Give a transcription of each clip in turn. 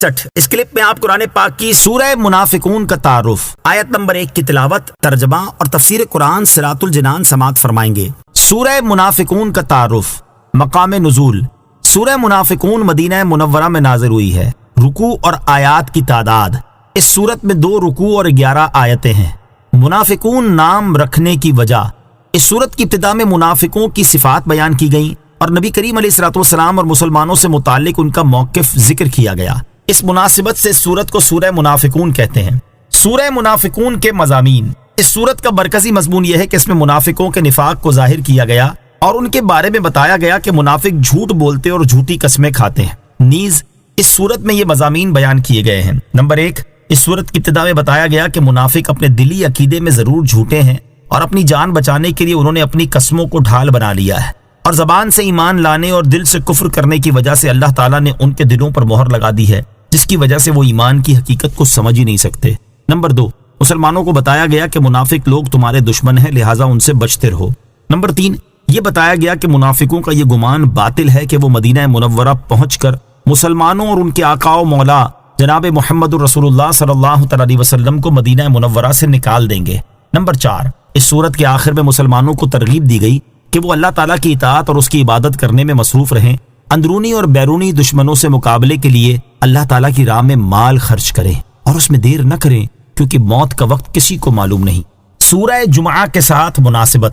इस क्लिप में आप कुरान पाक की सूरह मुनाफिकून का तारुफ, आयत नंबर 1 की तिलावत, तर्जमा और तफसीर कुरान सिरातुल जिनान समात फरमाएंगे। सूरह मुनाफिकून का तारुफ। मकाम नुज़ूल। सूरह मुनाफिकून मदीना मुनव्वरा में नाज़िल हुई है। रुकू और आयात की तादाद, इस सूरत में 2 रुकू और 11 आयतें हैं। मुनाफिकून नाम रखने की वजह, इस सूरत की इब्तिदा में मुनाफिकों की सिफात बयान की गई और नबी करीम अलैहिस्सलाम और मुसलमानों से मुताल्लिक उनका मौक़िफ़ जिक्र किया गया। इस मुनासिबत से सूरत को सूरह मुनाफिकून कहते हैं। सूरह मुनाफिकून के मज़ामीन, इस सूरत का मरकजी मजमून यह है कि इसमें मुनाफिकों के निफाक को जाहिर किया गया और उनके बारे में बताया गया कि मुनाफिक झूठ बोलते और झूठी कस्में खाते हैं। नीज इस सूरत में ये मज़ामीन बयान किए गए हैं। नंबर 1, इस सूरत की इब्तिदा में बताया गया कि मुनाफिक अपने दिली अकीदे में ज़रूर झूठे हैं और अपनी जान बचाने के लिए उन्होंने अपनी कस्मों को ढाल बना लिया है और ज़बान से ईमान लाने और दिल से कुफ्र करने की वजह से अल्लाह ताला ने उनके दिलों पर मोहर लगा दी है, जिसकी वजह से वो ईमान की हकीकत को समझ ही नहीं सकते। नंबर 2, मुसलमानों को बताया गया कि मुनाफिक लोग तुम्हारे दुश्मन हैं, लिहाजा उनसे बचते रहो। नंबर 3, ये बताया गया कि मुनाफिकों का ये गुमान बातिल है कि वो मदीना मुनव्वरा पहुंचकर मुसलमानों और उनके आका व मौला जनाब मुहम्मद रसूलुल्लाह सल्लल्लाहु अलैहि वसल्लम को मदीना मुनव्वरा से निकाल देंगे। नंबर 4, इस सूरत के आखिर में मुसलमानों को तरगीब दी गई कि वो अल्लाह ताला की इताअत और उसकी इबादत करने में मसरूफ रहें, अंदरूनी और बैरूनी दुश्मनों से मुकाबले के लिए अल्लाह ताला की राह में माल खर्च करें और उसमें देर न करें, क्योंकि मौत का वक्त किसी को मालूम नहीं। सूरह जुमा के साथ मुनासिबत।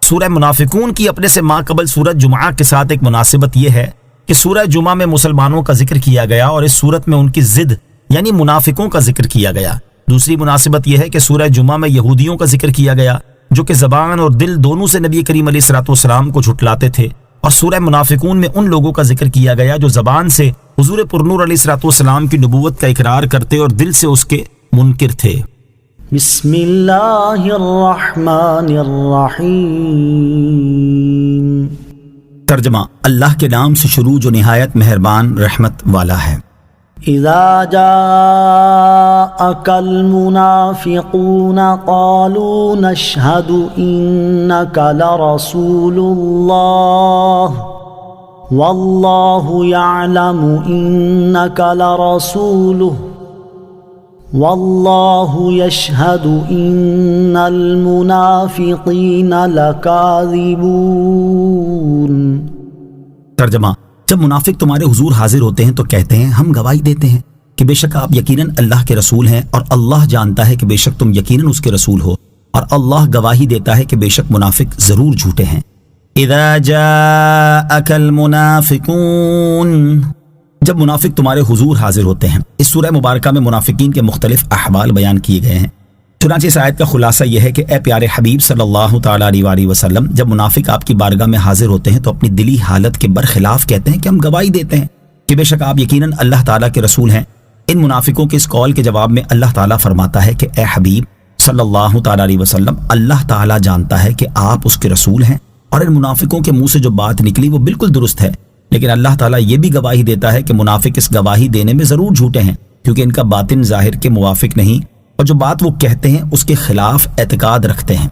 सूरह मुनाफिकून की अपने से माक़बल सूरत जुमा के साथ एक मुनासिबत यह है कि सूरह जुमा में मुसलमानों का जिक्र किया गया और इस सूरत में उनकी जिद यानी मुनाफिकों का जिक्र किया गया। दूसरी मुनासिबत यह है कि सूरह जुमा में यहूदियों का जिक्र किया गया जो कि ज़बान और दिल दोनों से नबी करीम अलैहिस्सलाम को झुटलाते थे, और सूरह मुनाफिकून में उन लोगों का जिक्र किया गया जो ज़बान से हुजूर पुरनूर अलैहिस्सलाम की नबूवत का इकरार करते और दिल से उसके मुनकिर थे। बिस्मिल्लाहिर्रहमानिर्रहीम। तर्जमा, अल्लाह के नाम से शुरू जो निहायत मेहरबान रहमत वाला है। इज़ा जाअकल मुनाफिकून क़ालू नशहदु इन्नका लरसूलुल्लाह वल्लाहु यअलमु इन्नका लरसूलुहु वल्लाहु यशहदु इन्नल मुनाफिकीन लकाज़िबून। तर्जमा, जब मुनाफिक तुम्हारे हुजूर हाजिर होते हैं तो कहते हैं हम गवाही देते हैं कि बेशक आप यकीनन अल्लाह के रसूल हैं, और अल्लाह जानता है कि बेशक तुम यकीनन उसके रसूल हो, और अल्लाह गवाही देता है कि बेशक मुनाफिक जरूर झूठे हैं। इज़ा जाअकल मुनाफिकून, जब मुनाफिक तुम्हारे हुजूर हाजिर होते हैं। इस सूरह मुबारका में मुनाफिकीन के मुख्तलिफ अहवाल बयान किए गए हैं। चुनांचे इस आयत का खुलासा यह है कि ए प्यारे हबीब सल्लल्लाहु ताला अलैहि वसल्लम, जब मुनाफिक आपकी बारगाह में हाजिर होते हैं तो अपनी दिली हालत के बरखिलाफ कहते हैं कि हम गवाही देते हैं कि बेशक आप यकीनन अल्लाह ताला के रसूल हैं। इन मुनाफिकों के इस कौल के जवाब में अल्लाह ताला फरमाता है कि ए हबीब सल्लल्लाहु ताला अलैहि वसल्लम, अल्लाह ताला जानता है कि आप उसके रसूल हैं, और इन मुनाफिकों के मुंह से जो बात निकली वो बिल्कुल दुरुस्त है, लेकिन अल्लाह ताला ये भी गवाही देता है कि मुनाफिक इस गवाही देने में जरूर झूठे हैं, क्योंकि इनका बातिन जाहिर के मुवाफिक नहीं और जो बात वो कहते हैं उसके खिलाफ एतकाद रखते हैं।